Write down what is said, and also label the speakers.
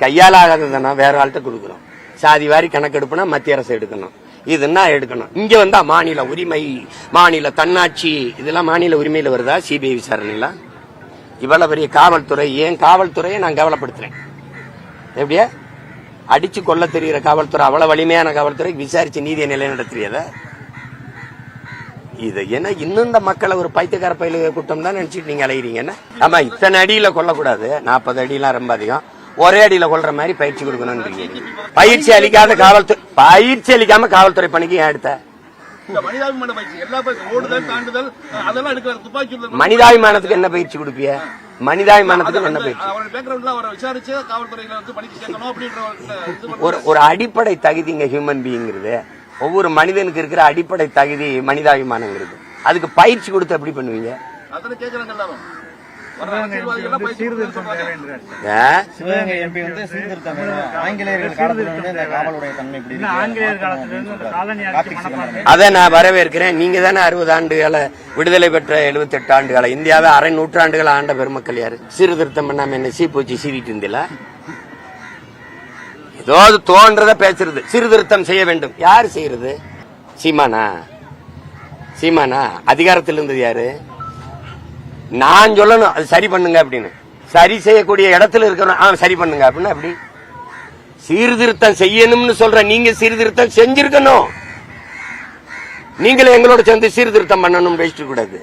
Speaker 1: கையால் ஆகாததுன்னா வேற ஆள்கிட்ட கொடுக்குறோம். சாதி வாரி கணக்கெடுப்புனா மத்திய அரசு எடுக்கணும், இதுன்னா எடுக்கணும். இங்க வந்தா மாநில உரிமை, மாநில தன்னாட்சி, இதெல்லாம் மாநில உரிமையில வருதா? சிபிஐ விசாரணைல இவ்வளவு பெரிய காவல்துறை, ஏன் காவல்துறையை நான் கவலைப்படுத்துறேன். எப்படியா அடிச்சு கொல்ல தெரிகிற காவல்துறை, அவ்வளவு வலிமையான காவல்துறை விசாரிச்சு நீதியை நிலைநடத்தியத இது என்ன? இன்னும் இந்த மக்களை ஒரு பைத்தியக்கார பயில கூட்டம் தான் நினைச்சிட்டு நீங்க அலைகிறீங்க. ஆமா, இத்தனை அடியில கொல்லக்கூடாது, 40 அடியெல்லாம் ரொம்ப அதிகம். ஒரே அடியில கொல்ற மாதிரி பயிற்சி கொடுக்கணும். பயிற்சி அளிக்காத காவல்துறை, பயிற்சி அளிக்காம காவல்துறை பணிக்கு ஏன் எடுத்த? மனிதாபிமானத்துக்கு என்ன பயிற்சி கொடுப்பிய? மனிதாபிமானத்துக்கு என்ன பயிற்சி? ஒரு அடிப்படை தகுதிங்க ஹியூமன் பீயிங்கிறது. ஒவ்வொரு மனிதனுக்கு இருக்கிற அடிப்படை தகுதி மனிதாபிமானங்கிறது. அதுக்கு பயிற்சி கொடுத்து எப்படி பண்ணுவீங்க? அதை நான் வரவேற்கிறேன். நீங்க தானே 60 ஆண்டுகால விடுதலை பெற்ற 78 ஆண்டுகால இந்தியாவை அரை நூற்றாண்டுகள் ஆண்ட பெருமக்கள் யாரு? சீர்திருத்தம் பண்ணாம என்ன சீப்பூச்சி சீவிட்டு இருந்தில? ஏதோ தோன்றத பேசுறது. சீர்திருத்தம் செய்ய வேண்டும். யாரு செய்யறது? சீமானா? சீமானா? அதிகாரத்தில் இருந்தது யாரு? நான் சொல்லணும் அது சரி பண்ணுங்க அப்படின்னு. சரி செய்யக்கூடிய இடத்துல இருக்கிறோம், சரி பண்ணுங்க அப்படின்னு. அப்படி சீர்திருத்தம் செய்யணும்னு சொல்ற நீங்க சீர்திருத்தம் செஞ்சிருக்கணும். நீங்களே எங்களோட சேர்ந்து சீர்திருத்தம் பண்ணணும் பேசிட்டு கூடாது.